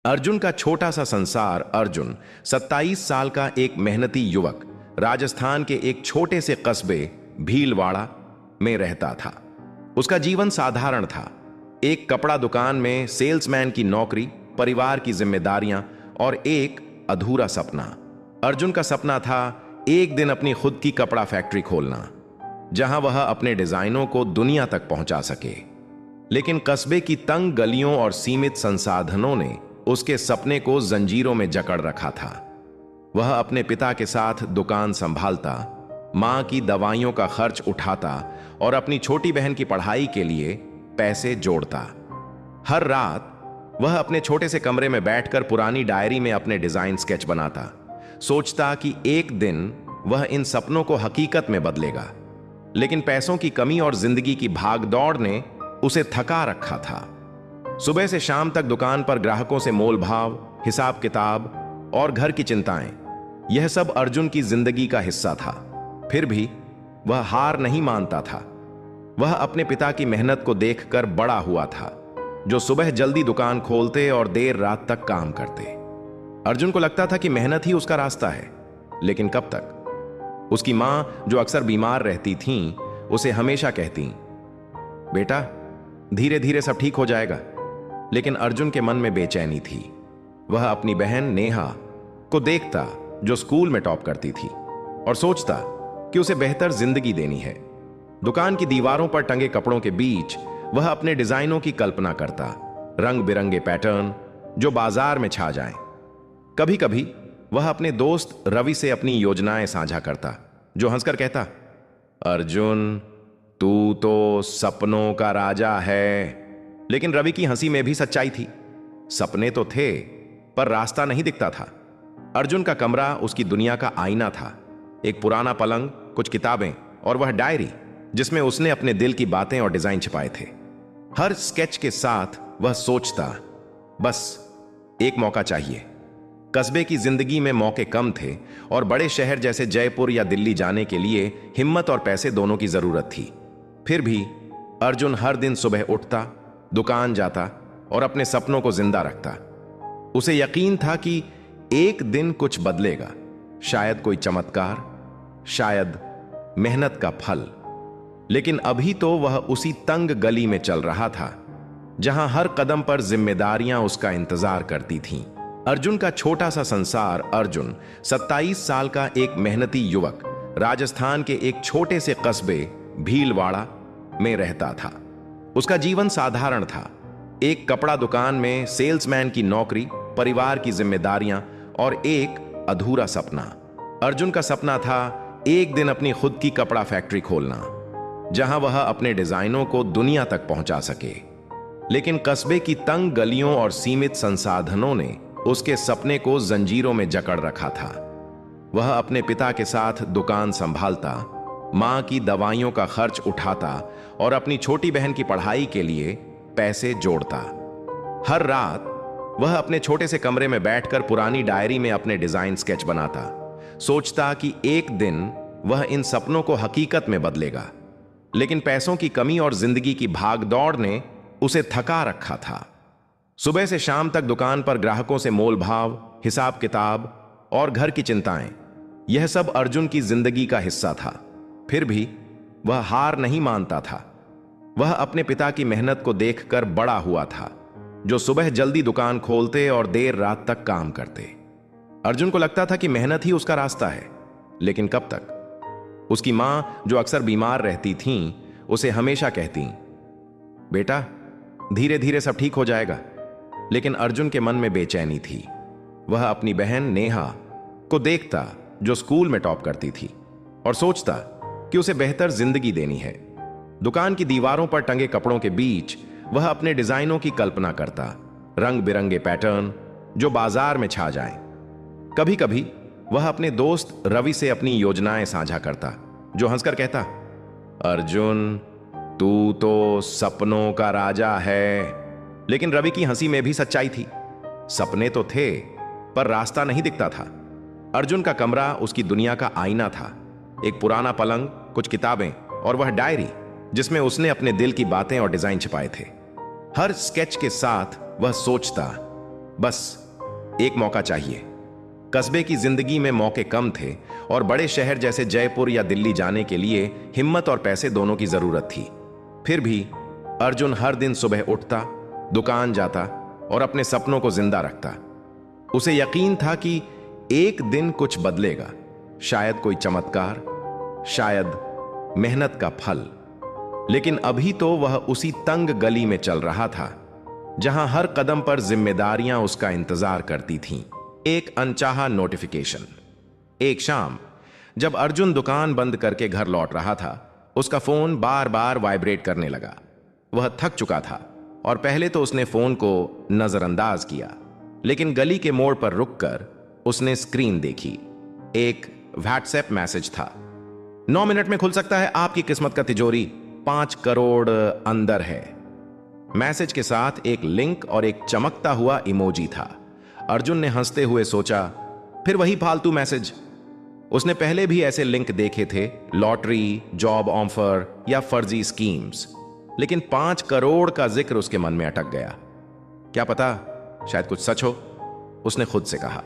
अर्जुन का छोटा सा संसार। अर्जुन 27 साल का एक मेहनती युवक राजस्थान के एक छोटे से कस्बे भीलवाड़ा में रहता था। उसका जीवन साधारण था। एक कपड़ा दुकान में सेल्समैन की नौकरी, परिवार की जिम्मेदारियां और एक अधूरा सपना। अर्जुन का सपना था एक दिन अपनी खुद की कपड़ा फैक्ट्री खोलना, जहां वह अपने डिजाइनों को दुनिया तक पहुंचा सके। लेकिन कस्बे की तंग गलियों और सीमित संसाधनों ने उसके सपने को जंजीरों में जकड़ रखा था। वह अपने पिता के साथ दुकान संभालता, मां की दवाइयों का खर्च उठाता और अपनी छोटी बहन की पढ़ाई के लिए पैसे जोड़ता। हर रात वह अपने छोटे से कमरे में बैठकर पुरानी डायरी में अपने डिजाइन स्केच बनाता, सोचता कि एक दिन वह इन सपनों को हकीकत में बदलेगा। लेकिन पैसों की कमी और जिंदगी की भागदौड़ ने उसे थका रखा था। सुबह से शाम तक दुकान पर ग्राहकों से मोल भाव, हिसाब किताब और घर की चिंताएं, यह सब अर्जुन की जिंदगी का हिस्सा था। फिर भी वह हार नहीं मानता था। वह अपने पिता की मेहनत को देखकर बड़ा हुआ था, जो सुबह जल्दी दुकान खोलते और देर रात तक काम करते। अर्जुन को लगता था कि मेहनत ही उसका रास्ता है, लेकिन कब तक? उसकी मां, जो अक्सर बीमार रहती थीं, उसे हमेशा कहती, बेटा धीरे धीरे सब ठीक हो जाएगा। लेकिन अर्जुन के मन में बेचैनी थी। वह अपनी बहन नेहा को देखता, जो स्कूल में टॉप करती थी, और सोचता कि उसे बेहतर जिंदगी देनी है। दुकान की दीवारों पर टंगे कपड़ों के बीच वह अपने डिजाइनों की कल्पना करता, रंग बिरंगे पैटर्न जो बाजार में छा जाएं। कभी कभी वह अपने दोस्त रवि से अपनी योजनाएं साझा करता, जो हंसकर कहता, अर्जुन तू तो सपनों का राजा है। लेकिन रवि की हंसी में भी सच्चाई थी। सपने तो थे, पर रास्ता नहीं दिखता था। अर्जुन का कमरा उसकी दुनिया का आईना था। एक पुराना पलंग, कुछ किताबें और वह डायरी जिसमें उसने अपने दिल की बातें और डिजाइन छिपाए थे। हर स्केच के साथ वह सोचता, बस एक मौका चाहिए। कस्बे की जिंदगी में मौके कम थे और बड़े शहर जैसे जयपुर या दिल्ली जाने के लिए हिम्मत और पैसे दोनों की जरूरत थी। फिर भी अर्जुन हर दिन सुबह उठता, दुकान जाता और अपने सपनों को जिंदा रखता। उसे यकीन था कि एक दिन कुछ बदलेगा, शायद कोई चमत्कार, शायद मेहनत का फल। लेकिन अभी तो वह उसी तंग गली में चल रहा था, जहां हर कदम पर जिम्मेदारियां उसका इंतजार करती थीं। अर्जुन का छोटा सा संसार। अर्जुन 27 साल का एक मेहनती युवक राजस्थान के एक छोटे से कस्बे भीलवाड़ा में रहता था। उसका जीवन साधारण था। एक कपड़ा दुकान में सेल्समैन की नौकरी, परिवार की जिम्मेदारियां और एक अधूरा सपना। अर्जुन का सपना था एक दिन अपनी खुद की कपड़ा फैक्ट्री खोलना, जहां वह अपने डिजाइनों को दुनिया तक पहुंचा सके। लेकिन कस्बे की तंग गलियों और सीमित संसाधनों ने उसके सपने को जंजीरों में जकड़ रखा था। वह अपने पिता के साथ दुकान संभालता, मां की दवाइयों का खर्च उठाता और अपनी छोटी बहन की पढ़ाई के लिए पैसे जोड़ता। हर रात वह अपने छोटे से कमरे में बैठकर पुरानी डायरी में अपने डिजाइन स्केच बनाता, सोचता कि एक दिन वह इन सपनों को हकीकत में बदलेगा। लेकिन पैसों की कमी और जिंदगी की भागदौड़ ने उसे थका रखा था। सुबह से शाम तक दुकान पर ग्राहकों से मोल भाव, हिसाब किताब और घर की चिंताएं, यह सब अर्जुन की जिंदगी का हिस्सा था। फिर भी वह हार नहीं मानता था। वह अपने पिता की मेहनत को देखकर बड़ा हुआ था, जो सुबह जल्दी दुकान खोलते और देर रात तक काम करते। अर्जुन को लगता था कि मेहनत ही उसका रास्ता है, लेकिन कब तक? उसकी मां, जो अक्सर बीमार रहती थीं, उसे हमेशा कहती, बेटा धीरे धीरे सब ठीक हो जाएगा। लेकिन अर्जुन के मन में बेचैनी थी। वह अपनी बहन नेहा को देखता, जो स्कूल में टॉप करती थी, और सोचता कि उसे बेहतर जिंदगी देनी है। दुकान की दीवारों पर टंगे कपड़ों के बीच वह अपने डिजाइनों की कल्पना करता, रंग बिरंगे पैटर्न जो बाजार में छा जाएं। कभी कभी वह अपने दोस्त रवि से अपनी योजनाएं साझा करता, जो हंसकर कहता, अर्जुन तू तो सपनों का राजा है। लेकिन रवि की हंसी में भी सच्चाई थी। सपने तो थे, पर रास्ता नहीं दिखता था। अर्जुन का कमरा उसकी दुनिया का आईना था। एक पुराना पलंग, कुछ किताबें और वह डायरी जिसमें उसने अपने दिल की बातें और डिजाइन छिपाए थे। हर स्केच के साथ वह सोचता, बस एक मौका चाहिए। कस्बे की जिंदगी में मौके कम थे और बड़े शहर जैसे जयपुर या दिल्ली जाने के लिए हिम्मत और पैसे दोनों की जरूरत थी। फिर भी अर्जुन हर दिन सुबह उठता, दुकान जाता और अपने सपनों को जिंदा रखता। उसे यकीन था कि एक दिन कुछ बदलेगा, शायद कोई चमत्कार, शायद मेहनत का फल। लेकिन अभी तो वह उसी तंग गली में चल रहा था जहां हर कदम पर जिम्मेदारियां उसका इंतजार करती थीं। एक अनचाहा नोटिफिकेशन। एक शाम जब अर्जुन दुकान बंद करके घर लौट रहा था, उसका फोन बार बार वाइब्रेट करने लगा। वह थक चुका था और पहले तो उसने फोन को नजरअंदाज किया, लेकिन गली के मोड़ पर रुककर उसने स्क्रीन देखी। एक व्हाट्सएप मैसेज था। 9 मिनट में खुल सकता है आपकी किस्मत का तिजोरी, 5 करोड़ अंदर है। मैसेज के साथ एक लिंक और एक चमकता हुआ इमोजी था। अर्जुन ने हंसते हुए सोचा, फिर वही फालतू मैसेज। उसने पहले भी ऐसे लिंक देखे थे, लॉटरी, जॉब ऑफर या फर्जी स्कीम्स, लेकिन 5 करोड़ का जिक्र उसके मन में अटक गया। क्या पता शायद कुछ सच हो, उसने खुद से कहा।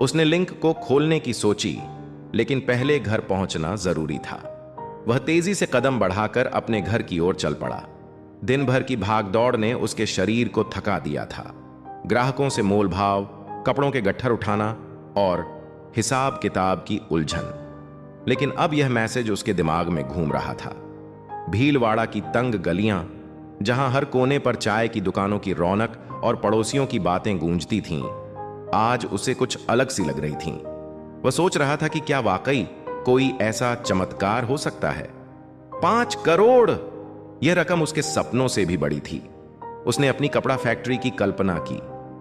उसने लिंक को खोलने की सोची, लेकिन पहले घर पहुंचना जरूरी था। वह तेजी से कदम बढ़ाकर अपने घर की ओर चल पड़ा। दिन भर की भागदौड़ ने उसके शरीर को थका दिया था। ग्राहकों से मोल भाव, कपड़ों के गट्ठर उठाना और हिसाब किताब की उलझन। लेकिन अब यह मैसेज उसके दिमाग में घूम रहा था। भीलवाड़ा की तंग गलियां, जहां हर कोने पर चाय की दुकानों की रौनक और पड़ोसियों की बातें गूंजती थीं, आज उसे कुछ अलग सी लग रही थीं। वह सोच रहा था कि क्या वाकई कोई ऐसा चमत्कार हो सकता है। 5 करोड़! यह रकम उसके सपनों से भी बड़ी थी। उसने अपनी कपड़ा फैक्ट्री की कल्पना की,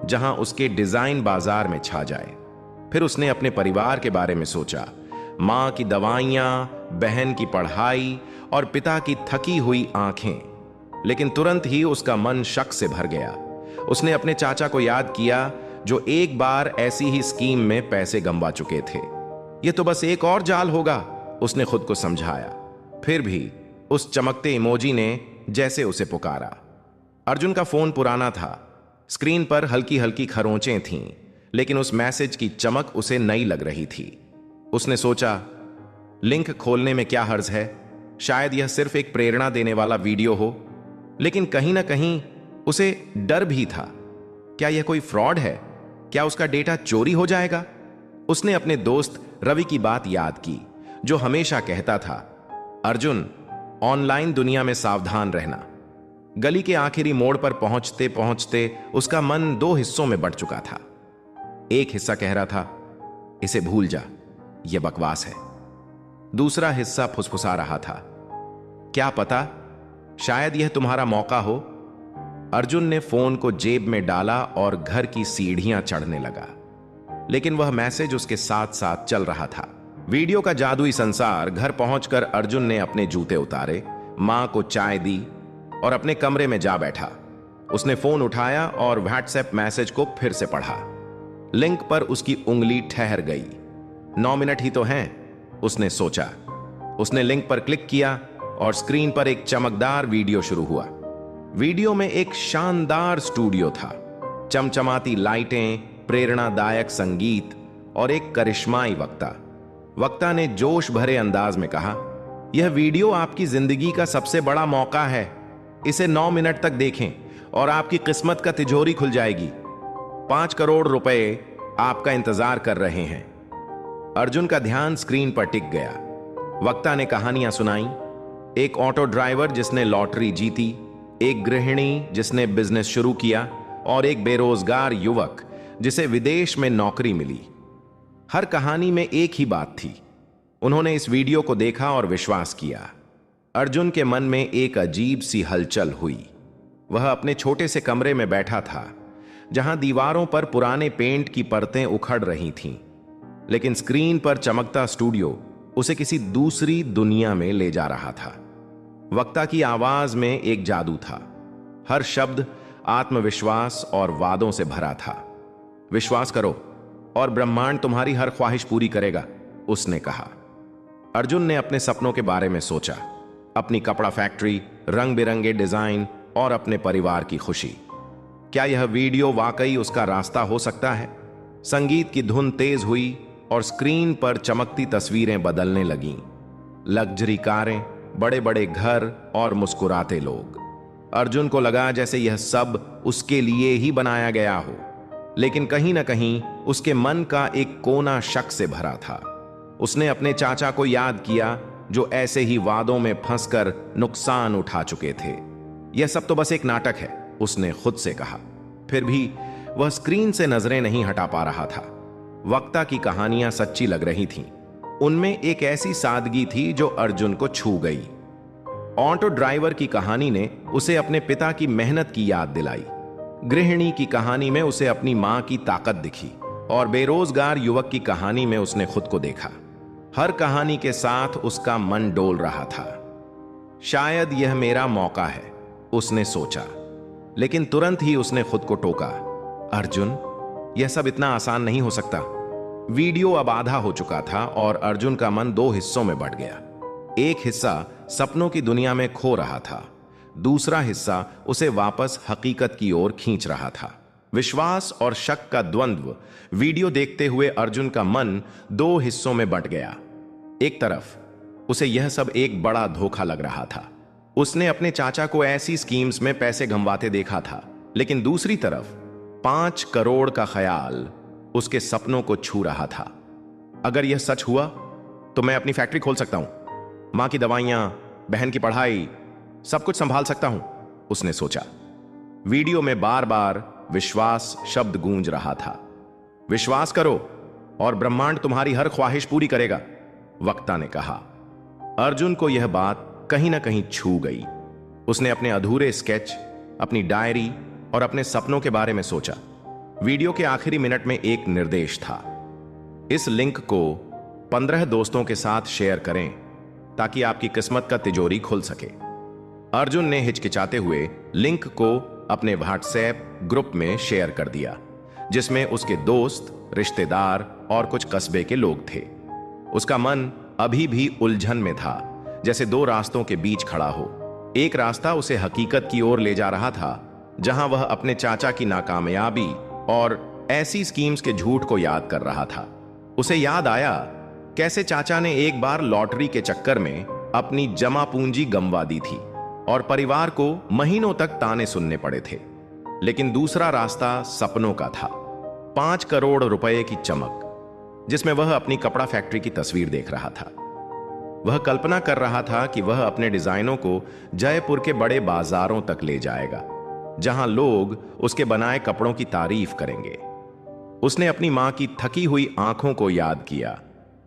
जहां उसके डिजाइन बाजार में छा जाए। फिर उसने अपने परिवार के बारे में सोचा, मां की दवाइयां, बहन की पढ़ाई और पिता की थकी हुई आंखें। लेकिन तुरंत ही उसका मन शक से भर गया। उसने अपने चाचा को याद किया, जो एक बार ऐसी ही स्कीम में पैसे गंवा चुके थे। यह तो बस एक और जाल होगा, उसने खुद को समझाया। फिर भी उस चमकते इमोजी ने जैसे उसे पुकारा। अर्जुन का फोन पुराना था, स्क्रीन पर हल्की हल्की खरोंचें थीं, लेकिन उस मैसेज की चमक उसे नई लग रही थी। उसने सोचा, लिंक खोलने में क्या हर्ज है, शायद यह सिर्फ एक प्रेरणा देने वाला वीडियो हो। लेकिन कहीं ना कहीं उसे डर भी था। क्या यह कोई फ्रॉड है? क्या उसका डेटा चोरी हो जाएगा? उसने अपने दोस्त रवि की बात याद की, जो हमेशा कहता था, अर्जुन, ऑनलाइन दुनिया में सावधान रहना। गली के आखिरी मोड़ पर पहुंचते पहुंचते उसका मन 2 हिस्सों में बंट चुका था। एक हिस्सा कह रहा था, इसे भूल जा, यह बकवास है। दूसरा हिस्सा फुसफुसा रहा था, क्या पता शायद यह तुम्हारा मौका हो। अर्जुन ने फोन को जेब में डाला और घर की सीढ़ियां चढ़ने लगा। लेकिन वह मैसेज उसके साथ साथ चल रहा था। वीडियो का जादुई संसार। घर पहुंचकर अर्जुन ने अपने जूते उतारे, मां को चाय दी और अपने कमरे में जा बैठा। उसने फोन उठाया और व्हाट्सएप मैसेज को फिर से पढ़ा। लिंक पर उसकी उंगली ठहर गई। 9 मिनट ही तो हैं, उसने सोचा। उसने लिंक पर क्लिक किया और स्क्रीन पर एक चमकदार वीडियो शुरू हुआ। वीडियो में एक शानदार स्टूडियो था, चमचमाती लाइटें, प्रेरणादायक संगीत और एक करिश्माई वक्ता। वक्ता ने जोश भरे अंदाज में कहा, यह वीडियो आपकी जिंदगी का सबसे बड़ा मौका है। इसे 9 मिनट तक देखें और आपकी किस्मत का तिजोरी खुल जाएगी। 5 करोड़ रुपए आपका इंतजार कर रहे हैं। अर्जुन का ध्यान स्क्रीन पर टिक गया। वक्ता ने कहानियां सुनाई, एक ऑटो ड्राइवर जिसने लॉटरी जीती, एक गृहिणी जिसने बिजनेस शुरू किया और एक बेरोजगार युवक जिसे विदेश में नौकरी मिली। हर कहानी में एक ही बात थी। उन्होंने इस वीडियो को देखा और विश्वास किया। अर्जुन के मन में एक अजीब सी हलचल हुई। वह अपने छोटे से कमरे में बैठा था, जहां दीवारों पर पुराने पेंट की परतें उखड़ रही थीं, लेकिन स्क्रीन पर चमकता स्टूडियो उसे किसी दूसरी दुनिया में ले जा रहा था। वक्ता की आवाज में एक जादू था। हर शब्द आत्मविश्वास और वादों से भरा था। विश्वास करो और ब्रह्मांड तुम्हारी हर ख्वाहिश पूरी करेगा, उसने कहा। अर्जुन ने अपने सपनों के बारे में सोचा, अपनी कपड़ा फैक्ट्री, रंग बिरंगे डिजाइन और अपने परिवार की खुशी। क्या यह वीडियो वाकई उसका रास्ता हो सकता है? संगीत की धुन तेज हुई और स्क्रीन पर चमकती तस्वीरें बदलने लगीं। लग्जरी कारें, बड़े बड़े घर और मुस्कुराते लोग। अर्जुन को लगा जैसे यह सब उसके लिए ही बनाया गया हो, लेकिन कहीं ना कहीं उसके मन का एक कोना शक से भरा था। उसने अपने चाचा को याद किया, जो ऐसे ही वादों में फंसकर नुकसान उठा चुके थे। यह सब तो बस एक नाटक है, उसने खुद से कहा। फिर भी वह स्क्रीन से नजरें नहीं हटा पा रहा था। वक्ता की कहानियां सच्ची लग रही थीं। उनमें एक ऐसी सादगी थी जो अर्जुन को छू गई। ऑटो ड्राइवर की कहानी ने उसे अपने पिता की मेहनत की याद दिलाई। गृहिणी की कहानी में उसे अपनी मां की ताकत दिखी और बेरोजगार युवक की कहानी में उसने खुद को देखा। हर कहानी के साथ उसका मन डोल रहा था। शायद यह मेरा मौका है, उसने सोचा, लेकिन तुरंत ही उसने खुद को टोका। अर्जुन, यह सब इतना आसान नहीं हो सकता। वीडियो अब आधा हो चुका था और अर्जुन का मन दो हिस्सों में बंट गया। एक हिस्सा सपनों की दुनिया में खो रहा था, दूसरा हिस्सा उसे वापस हकीकत की ओर खींच रहा था। विश्वास और शक का द्वंद्व वीडियो देखते हुए अर्जुन का मन दो हिस्सों में बंट गया। एक तरफ उसे यह सब एक बड़ा धोखा लग रहा था। उसने अपने चाचा को ऐसी स्कीम्स में पैसे गंवाते देखा था, लेकिन दूसरी तरफ 5 करोड़ का ख्याल उसके सपनों को छू रहा था। अगर यह सच हुआ तो मैं अपनी फैक्ट्री खोल सकता हूं, मां की दवाइयां, बहन की पढ़ाई, सब कुछ संभाल सकता हूं, उसने सोचा। वीडियो में बार बार विश्वास शब्द गूंज रहा था। विश्वास करो और ब्रह्मांड तुम्हारी हर ख्वाहिश पूरी करेगा, वक्ता ने कहा। अर्जुन को यह बात कहीं ना कहीं छू गई। उसने अपने अधूरे स्केच, अपनी डायरी और अपने सपनों के बारे में सोचा। वीडियो के आखिरी मिनट में एक निर्देश था, इस लिंक को 15 दोस्तों के साथ शेयर करें ताकि आपकी किस्मत का तिजोरी खुल सके। अर्जुन ने हिचकिचाते हुए लिंक को अपने व्हाट्सएप ग्रुप में शेयर कर दिया, जिसमें उसके दोस्त, रिश्तेदार और कुछ कस्बे के लोग थे। उसका मन अभी भी उलझन में था, जैसे दो रास्तों के बीच खड़ा हो। एक रास्ता उसे हकीकत की ओर ले जा रहा था, जहां वह अपने चाचा की नाकामयाबी और ऐसी स्कीम्स के झूठ को याद कर रहा था। उसे याद आया कैसे चाचा ने एक बार लॉटरी के चक्कर में अपनी जमा पूंजी गंवा दी थी और परिवार को महीनों तक ताने सुनने पड़े थे। लेकिन दूसरा रास्ता सपनों का था। 5 करोड़ रुपए की चमक, जिसमें वह अपनी कपड़ा फैक्ट्री की तस्वीर देख रहा था। वह कल्पना कर रहा था कि वह अपने डिजाइनों को जयपुर के बड़े बाजारों तक ले जाएगा, जहां लोग उसके बनाए कपड़ों की तारीफ करेंगे। उसने अपनी मां की थकी हुई आंखों को याद किया,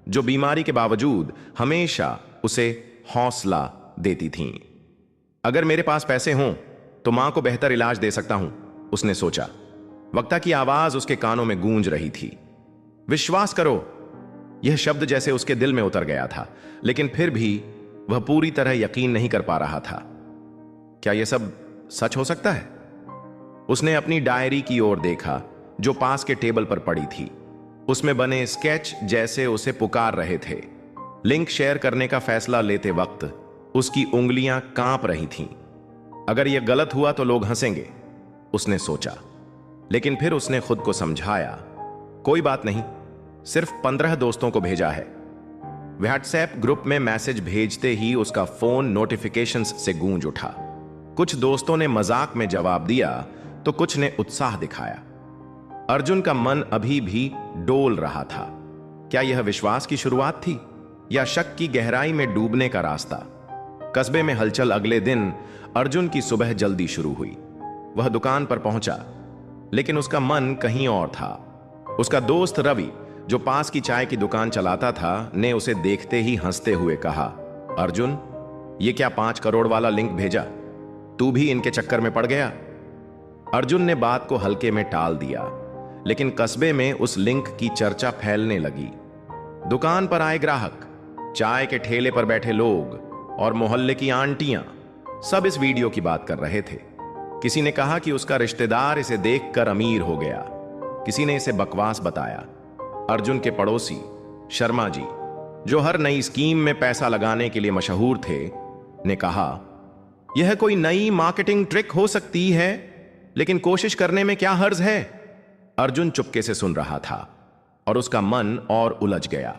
जो बीमारी के बावजूद हमेशा उसे हौसला देती थीं। अगर मेरे पास पैसे हों तो मां को बेहतर इलाज दे सकता हूं, उसने सोचा। वक्ता की आवाज उसके कानों में गूंज रही थी। विश्वास करो, यह शब्द जैसे उसके दिल में उतर गया था, लेकिन फिर भी वह पूरी तरह यकीन नहीं कर पा रहा था। क्या यह सब सच हो सकता है? उसने अपनी डायरी की ओर देखा, जो पास के टेबल पर पड़ी थी। उसमें बने स्केच जैसे उसे पुकार रहे थे। लिंक शेयर करने का फैसला लेते वक्त उसकी उंगलियां कांप रही थीं। अगर यह गलत हुआ तो लोग हंसेंगे, उसने सोचा। लेकिन फिर उसने खुद को समझाया, कोई बात नहीं, सिर्फ 15 दोस्तों को भेजा है। व्हाट्सएप ग्रुप में मैसेज भेजते ही उसका फोन नोटिफिकेशंस से गूंज उठा। कुछ दोस्तों ने मजाक में जवाब दिया तो कुछ ने उत्साह दिखाया। अर्जुन का मन अभी भी डोल रहा था। क्या यह विश्वास की शुरुआत थी या शक की गहराई में डूबने का रास्ता? कस्बे में हलचल अगले दिन अर्जुन की सुबह जल्दी शुरू हुई। वह दुकान पर पहुंचा, लेकिन उसका मन कहीं और था। उसका दोस्त रवि, जो पास की चाय की दुकान चलाता था, ने उसे देखते ही हंसते हुए कहा, अर्जुन, ये क्या 5 करोड़ वाला लिंक भेजा? तू भी इनके चक्कर में पड़ गया? अर्जुन ने बात को हल्के में टाल दिया, लेकिन कस्बे में उस लिंक की चर्चा फैलने लगी। दुकान पर आए ग्राहक, चाय के ठेले पर बैठे लोग और मोहल्ले की आंटियां सब इस वीडियो की बात कर रहे थे। किसी ने कहा कि उसका रिश्तेदार इसे देखकर अमीर हो गया, किसी ने इसे बकवास बताया। अर्जुन के पड़ोसी शर्मा जी, जो हर नई स्कीम में पैसा लगाने के लिए मशहूर थे, ने कहा, यह कोई नई मार्केटिंग ट्रिक हो सकती है। लेकिन कोशिश करने में क्या हर्ज है? अर्जुन चुपके से सुन रहा था और उसका मन और उलझ गया।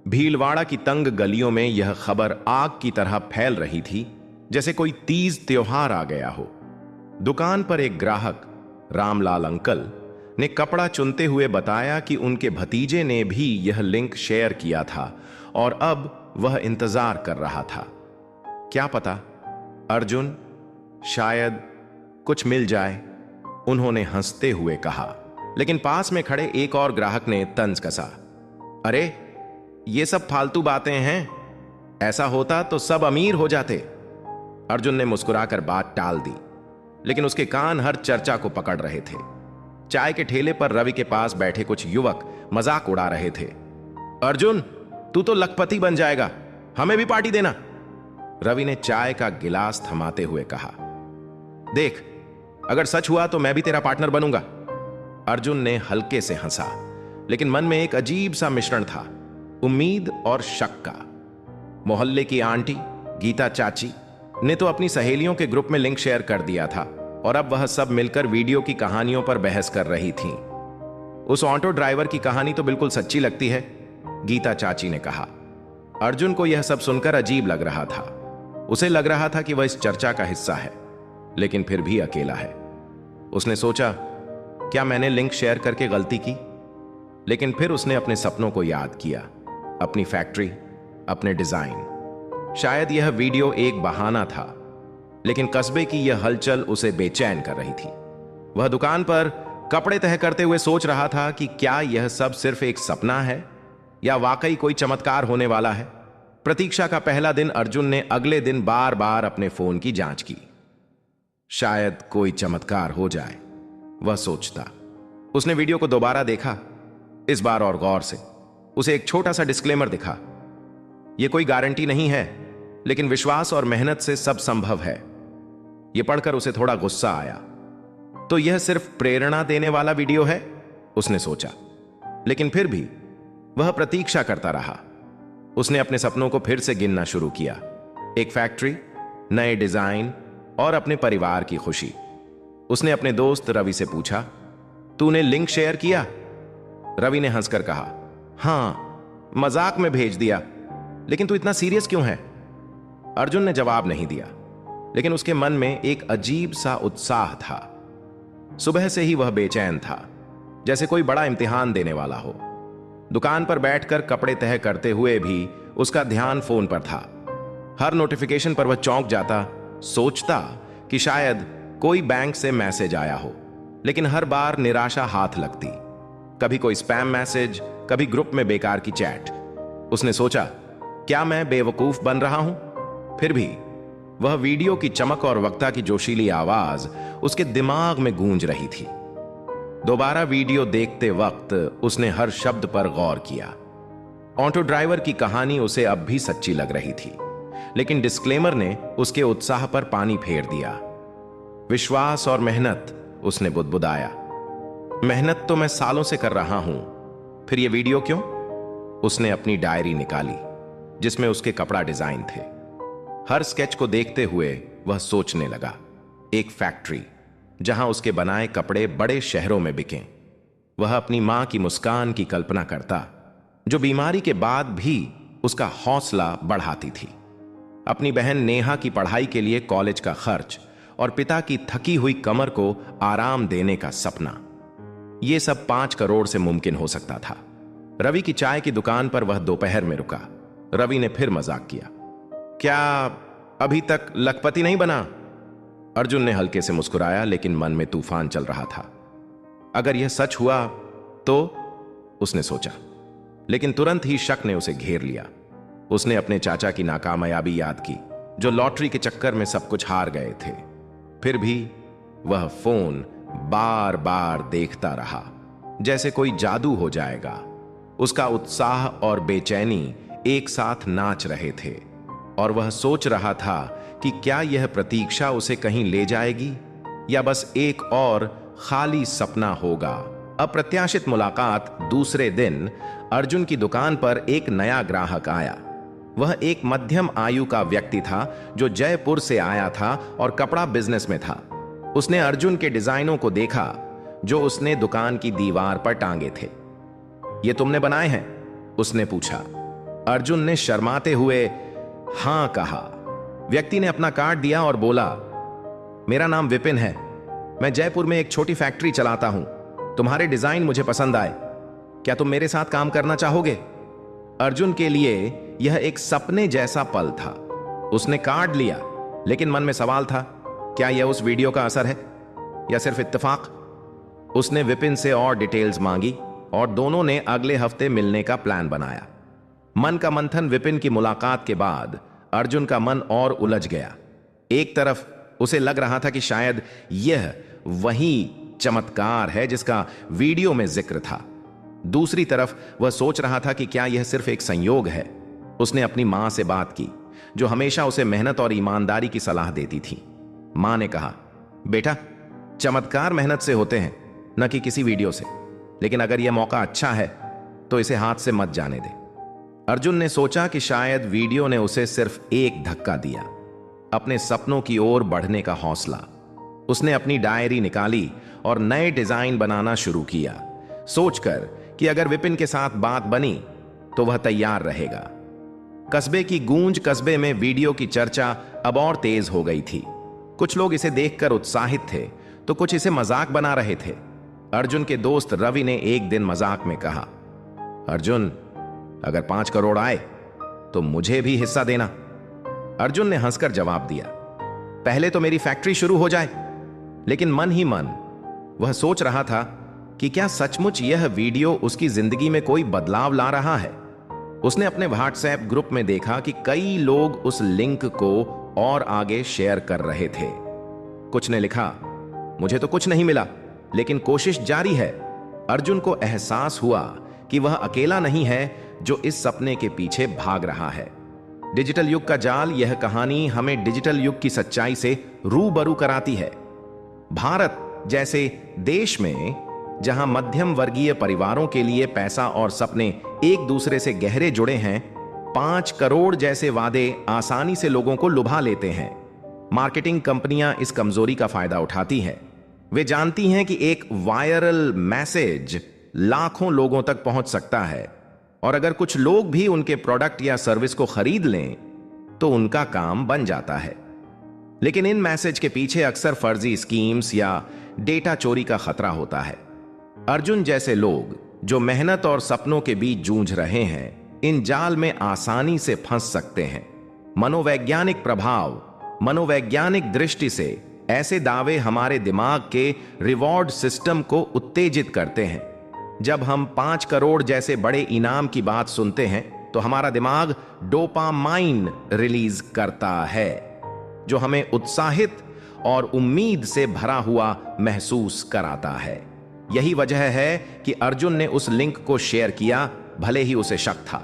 भीलवाड़ा की तंग गलियों में यह खबर आग की तरह फैल रही थी, जैसे कोई तीज त्योहार आ गया हो। दुकान पर एक ग्राहक रामलाल अंकल ने कपड़ा चुनते हुए बताया कि उनके भतीजे ने भी यह लिंक शेयर किया था और अब वह इंतजार कर रहा था। क्या पता अर्जुन, शायद कुछ मिल जाए, उन्होंने हंसते हुए कहा। लेकिन पास में खड़े एक और ग्राहक ने तंज कसा। अरे ये सब फालतू बातें हैं, ऐसा होता तो सब अमीर हो जाते। अर्जुन ने मुस्कुराकर बात टाल दी, लेकिन उसके कान हर चर्चा को पकड़ रहे थे। चाय के ठेले पर रवि के पास बैठे कुछ युवक मजाक उड़ा रहे थे। अर्जुन, तू तो लखपति बन जाएगा, हमें भी पार्टी देना। रवि ने चाय का गिलास थमाते हुए कहा। देख, अगर सच हुआ तो मैं भी तेरा पार्टनर बनूंगा। अर्जुन ने हल्के से हंसा, लेकिन मन में एक अजीब सा मिश्रण था, उम्मीद और शक का। मोहल्ले की आंटी गीता चाची ने तो अपनी सहेलियों के ग्रुप में लिंक शेयर कर दिया था और अब वह सब मिलकर वीडियो की कहानियों पर बहस कर रही थीं। उस ऑटो ड्राइवर की कहानी तो बिल्कुल सच्ची लगती है, गीता चाची ने कहा। अर्जुन को यह सब सुनकर अजीब लग रहा था। उसे लग रहा था कि वह इस चर्चा का हिस्सा है, लेकिन फिर भी अकेला है। उसने सोचा, क्या मैंने लिंक शेयर करके गलती की? लेकिन फिर उसने अपने सपनों को याद किया, अपनी फैक्ट्री, अपने डिजाइन। शायद यह वीडियो एक बहाना था, लेकिन कस्बे की यह हलचल उसे बेचैन कर रही थी। वह दुकान पर कपड़े तह करते हुए सोच रहा था कि क्या यह सब सिर्फ एक सपना है या वाकई कोई चमत्कार होने वाला है। प्रतीक्षा का पहला दिन अर्जुन ने अगले दिन बार बार अपने फोन की जांच की। शायद कोई चमत्कार हो जाए, वह सोचता। उसने वीडियो को दोबारा देखा, इस बार और गौर से। उसे एक छोटा सा डिस्क्लेमर दिखा। यह कोई गारंटी नहीं है, लेकिन विश्वास और मेहनत से सब संभव है। यह पढ़कर उसे थोड़ा गुस्सा आया। तो यह सिर्फ प्रेरणा देने वाला वीडियो है, उसने सोचा। लेकिन फिर भी वह प्रतीक्षा करता रहा। उसने अपने सपनों को फिर से गिनना शुरू किया। एक फैक्ट्री, नए डिजाइन और अपने परिवार की खुशी। उसने अपने दोस्त रवि से पूछा, तूने लिंक शेयर किया? रवि ने हंसकर कहा, हां, मजाक में भेज दिया। लेकिन तू इतना सीरियस क्यों है? अर्जुन ने जवाब नहीं दिया, लेकिन उसके मन में एक अजीब सा उत्साह था। सुबह से ही वह बेचैन था, जैसे कोई बड़ा इम्तिहान देने वाला हो। दुकान पर बैठकर कपड़े तह करते हुए भी उसका ध्यान फोन पर था। हर नोटिफिकेशन पर वह चौंक जाता, सोचता कि शायद कोई बैंक से मैसेज आया हो, लेकिन हर बार निराशा हाथ लगती। कभी कोई स्पैम मैसेज, कभी ग्रुप में बेकार की चैट। उसने सोचा, क्या मैं बेवकूफ बन रहा हूं? फिर भी वह वीडियो की चमक और वक्ता की जोशीली आवाज उसके दिमाग में गूंज रही थी। दोबारा वीडियो देखते वक्त उसने हर शब्द पर गौर किया। ऑटो ड्राइवर की कहानी उसे अब भी सच्ची लग रही थी, लेकिन डिस्क्लेमर ने उसके उत्साह पर पानी फेर दिया। विश्वास और मेहनत, उसने बुदबुदाया। मेहनत तो मैं सालों से कर रहा हूं, फिर यह वीडियो क्यों? उसने अपनी डायरी निकाली, जिसमें उसके कपड़ा डिजाइन थे। हर स्केच को देखते हुए वह सोचने लगा, एक फैक्ट्री जहां उसके बनाए कपड़े बड़े शहरों में बिकें। वह अपनी मां की मुस्कान की कल्पना करता, जो बीमारी के बाद भी उसका हौसला बढ़ाती थी। अपनी बहन नेहा की पढ़ाई के लिए कॉलेज का खर्च और पिता की थकी हुई कमर को आराम देने का सपना। यह सब 5 करोड़ से मुमकिन हो सकता था। रवि की चाय की दुकान पर वह दोपहर में रुका। रवि ने फिर मजाक किया, क्या अभी तक लखपति नहीं बना? अर्जुन ने हल्के से मुस्कुराया, लेकिन मन में तूफान चल रहा था। अगर यह सच हुआ तो, उसने सोचा, लेकिन तुरंत ही शक ने उसे घेर लिया। उसने अपने चाचा की नाकामयाबी याद की, जो लॉटरी के चक्कर में सब कुछ हार गए थे। फिर भी वह फोन बार बार देखता रहा, जैसे कोई जादू हो जाएगा। उसका उत्साह और बेचैनी एक साथ नाच रहे थे, और वह सोच रहा था कि क्या यह प्रतीक्षा उसे कहीं ले जाएगी या बस एक और खाली सपना होगा। अप्रत्याशित मुलाकात। दूसरे दिन अर्जुन की दुकान पर एक नया ग्राहक आया। वह एक मध्यम आयु का व्यक्ति था, जो जयपुर से आया था और कपड़ा बिजनेस में था। उसने अर्जुन के डिजाइनों को देखा जो उसने दुकान की दीवार पर टांगे थे। ये तुमने बनाए हैं? उसने पूछा। अर्जुन ने शर्माते हुए हां कहा। व्यक्ति ने अपना कार्ड दिया और बोला, मेरा नाम विपिन है, मैं जयपुर में एक छोटी फैक्ट्री चलाता हूं। तुम्हारे डिजाइन मुझे पसंद आए, क्या तुम मेरे साथ काम करना चाहोगे? अर्जुन के लिए यह एक सपने जैसा पल था। उसने कार्ड लिया, लेकिन मन में सवाल था, क्या यह उस वीडियो का असर है या सिर्फ इत्तेफाक? उसने विपिन से और डिटेल्स मांगी और दोनों ने अगले हफ्ते मिलने का प्लान बनाया। मन का मंथन विपिन की मुलाकात के बाद अर्जुन का मन और उलझ गया। एक तरफ उसे लग रहा था कि शायद यह वही चमत्कार है जिसका वीडियो में जिक्र था। दूसरी तरफ वह सोच रहा था कि क्या यह सिर्फ एक संयोग है। उसने अपनी मां से बात की, जो हमेशा उसे मेहनत और ईमानदारी की सलाह देती थी। मां ने कहा, बेटा, चमत्कार मेहनत से होते हैं, न कि किसी वीडियो से। लेकिन अगर यह मौका अच्छा है तो इसे हाथ से मत जाने दे। अर्जुन ने सोचा कि शायद वीडियो ने उसे सिर्फ एक धक्का दिया, अपने सपनों की ओर बढ़ने का हौसला। उसने अपनी डायरी निकाली और नए डिजाइन बनाना शुरू किया, सोचकर कि अगर विपिन के साथ बात बनी तो वह तैयार रहेगा। कस्बे की गूंज, कस्बे में वीडियो की चर्चा अब और तेज हो गई थी। कुछ लोग इसे देखकर उत्साहित थे तो कुछ इसे मजाक बना रहे थे। अर्जुन के दोस्त रवि ने एक दिन मजाक में कहा, अर्जुन, अगर 5 करोड़ आए तो मुझे भी हिस्सा देना। अर्जुन ने हंसकर जवाब दिया, पहले तो मेरी फैक्ट्री शुरू हो जाए। लेकिन मन ही मन वह सोच रहा था कि क्या सचमुच यह वीडियो उसकी जिंदगी में कोई बदलाव ला रहा है। उसने अपने व्हाट्सएप ग्रुप में देखा कि कई लोग उस लिंक को और आगे शेयर कर रहे थे। कुछ ने लिखा, मुझे तो कुछ नहीं मिला, लेकिन कोशिश जारी है। अर्जुन को एहसास हुआ कि वह अकेला नहीं है जो इस सपने के पीछे भाग रहा है। डिजिटल युग का जाल, यह कहानी हमें डिजिटल युग की सच्चाई से रूबरू कराती है। भारत जैसे देश में जहां मध्यम वर्गीय परिवारों के लिए पैसा और सपने एक दूसरे से गहरे जुड़े हैं, 5 करोड़ जैसे वादे आसानी से लोगों को लुभा लेते हैं। मार्केटिंग कंपनियां इस कमजोरी का फायदा उठाती हैं। वे जानती हैं कि एक वायरल मैसेज लाखों लोगों तक पहुंच सकता है, और अगर कुछ लोग भी उनके प्रोडक्ट या सर्विस को खरीद लें तो उनका काम बन जाता है। लेकिन इन मैसेज के पीछे अक्सर फर्जी स्कीम्स या डेटा चोरी का खतरा होता है। अर्जुन जैसे लोग जो मेहनत और सपनों के बीच जूझ रहे हैं, इन जाल में आसानी से फंस सकते हैं। मनोवैज्ञानिक प्रभाव, मनोवैज्ञानिक दृष्टि से ऐसे दावे हमारे दिमाग के रिवॉर्ड सिस्टम को उत्तेजित करते हैं। जब हम 5 करोड़ जैसे बड़े इनाम की बात सुनते हैं तो हमारा दिमाग डोपामाइन रिलीज करता है, जो हमें उत्साहित और उम्मीद से भरा हुआ महसूस कराता है। यही वजह है कि अर्जुन ने उस लिंक को शेयर किया, भले ही उसे शक था।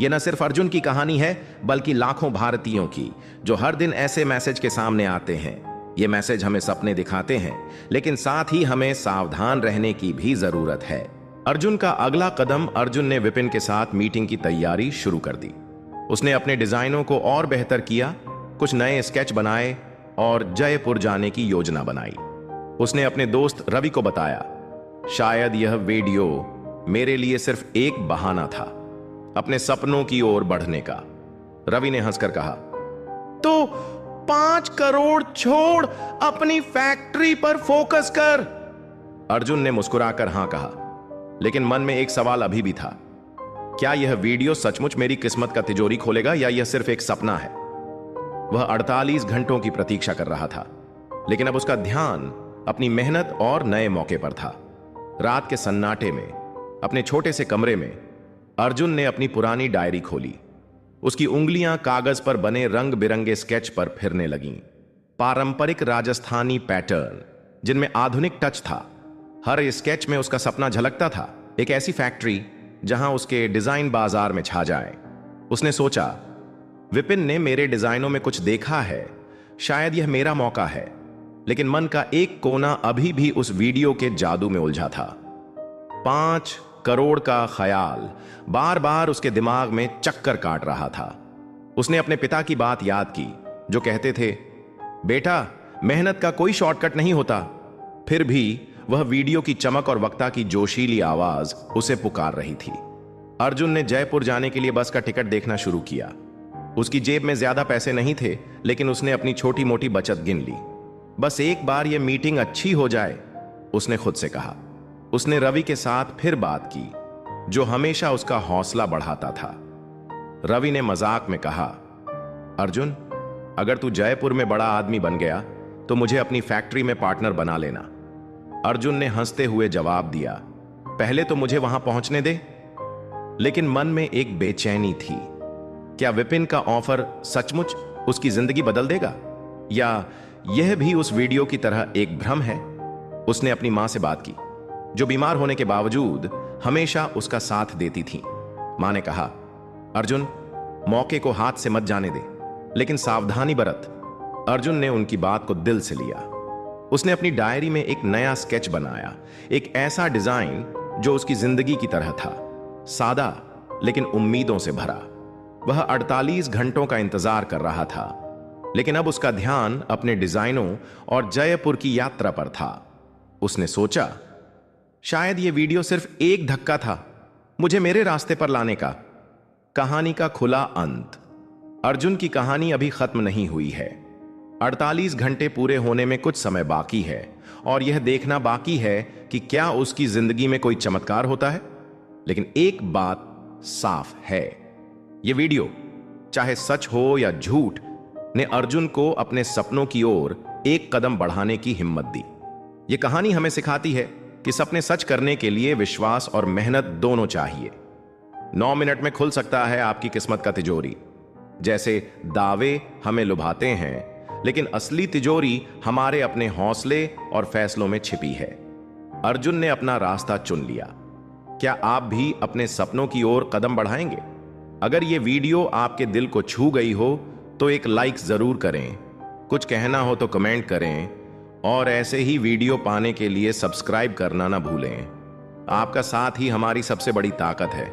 यह न सिर्फ अर्जुन की कहानी है, बल्कि लाखों भारतीयों की, जो हर दिन ऐसे मैसेज के सामने आते हैं। ये मैसेज हमें सपने दिखाते हैं, लेकिन साथ ही हमें सावधान रहने की भी जरूरत है। अर्जुन का अगला कदम, अर्जुन ने विपिन के साथ मीटिंग की तैयारी शुरू कर दी। उसने अपने डिजाइनों को और बेहतर किया, कुछ नए स्केच बनाए और जयपुर जाने की योजना बनाई। उसने अपने दोस्त रवि को बताया, शायद यह वीडियो मेरे लिए सिर्फ एक बहाना था अपने सपनों की ओर बढ़ने का। रवि ने हंसकर कहा, तो 5 करोड़ छोड़ अपनी फैक्ट्री पर फोकस कर। अर्जुन ने मुस्कुराकर हां कहा, लेकिन मन में एक सवाल अभी भी था, क्या यह वीडियो सचमुच मेरी किस्मत का तिजोरी खोलेगा या यह सिर्फ एक सपना है? वह 48 घंटों की प्रतीक्षा कर रहा था, लेकिन अब उसका ध्यान अपनी मेहनत और नए मौके पर था। रात के सन्नाटे में अपने छोटे से कमरे में अर्जुन ने अपनी पुरानी डायरी खोली। उसकी उंगलियां कागज पर बने रंग बिरंगे स्केच पर फिरने लगीं। पारंपरिक राजस्थानी पैटर्न जिनमें आधुनिक टच था। हर स्केच में उसका सपना झलकता था, एक ऐसी फैक्ट्री जहां उसके डिजाइन बाजार में छा जाए। उसने सोचा, विपिन ने मेरे डिजाइनों में कुछ देखा है, शायद यह मेरा मौका है। लेकिन मन का एक कोना अभी भी उस वीडियो के जादू में उलझा था। 5 करोड़ का ख्याल बार बार उसके दिमाग में चक्कर काट रहा था। उसने अपने पिता की बात याद की, जो कहते थे, बेटा, मेहनत का कोई शॉर्टकट नहीं होता। फिर भी वह वीडियो की चमक और वक्ता की जोशीली आवाज उसे पुकार रही थी। अर्जुन ने जयपुर जाने के लिए बस का टिकट देखना शुरू किया। उसकी जेब में ज्यादा पैसे नहीं थे, लेकिन उसने अपनी छोटी मोटी बचत गिन ली। बस एक बार यह मीटिंग अच्छी हो जाए, उसने खुद से कहा। उसने रवि के साथ फिर बात की, जो हमेशा उसका हौसला बढ़ाता था। रवि ने मजाक में कहा, अर्जुन, अगर तू जयपुर में बड़ा आदमी बन गया तो मुझे अपनी फैक्ट्री में पार्टनर बना लेना। अर्जुन ने हंसते हुए जवाब दिया, पहले तो मुझे वहां पहुंचने दे। लेकिन मन में एक बेचैनी थी। क्या विपिन का ऑफर सचमुच उसकी जिंदगी बदल देगा, या यह भी उस वीडियो की तरह एक भ्रम है? उसने अपनी मां से बात की, जो बीमार होने के बावजूद हमेशा उसका साथ देती थी। मां ने कहा, अर्जुन, मौके को हाथ से मत जाने दे, लेकिन सावधानी बरत। अर्जुन ने उनकी बात को दिल से लिया। उसने अपनी डायरी में एक नया स्केच बनाया, एक ऐसा डिजाइन जो उसकी जिंदगी की तरह था, सादा लेकिन उम्मीदों से भरा। वह 48 घंटों का इंतजार कर रहा था, लेकिन अब उसका ध्यान अपने डिजाइनों और जयपुर की यात्रा पर था। उसने सोचा, शायद यह वीडियो सिर्फ एक धक्का था मुझे मेरे रास्ते पर लाने का। कहानी का खुला अंत। अर्जुन की कहानी अभी खत्म नहीं हुई है। 48 घंटे पूरे होने में कुछ समय बाकी है, और यह देखना बाकी है कि क्या उसकी जिंदगी में कोई चमत्कार होता है। लेकिन एक बात साफ है, यह वीडियो, चाहे सच हो या झूठ, ने अर्जुन को अपने सपनों की ओर एक कदम बढ़ाने की हिम्मत दी। यह कहानी हमें सिखाती है कि सपने सच करने के लिए विश्वास और मेहनत दोनों चाहिए। 9 मिनट में खुल सकता है आपकी किस्मत का तिजोरी। जैसे दावे हमें लुभाते हैं, लेकिन असली तिजोरी हमारे अपने हौसले और फैसलों में छिपी है। अर्जुन ने अपना रास्ता चुन लिया। क्या आप भी अपने सपनों की ओर कदम बढ़ाएंगे? अगर यह वीडियो आपके दिल को छू गई हो तो एक लाइक जरूर करें, कुछ कहना हो तो कमेंट करें, और ऐसे ही वीडियो पाने के लिए सब्सक्राइब करना ना भूलें। आपका साथ ही हमारी सबसे बड़ी ताकत है।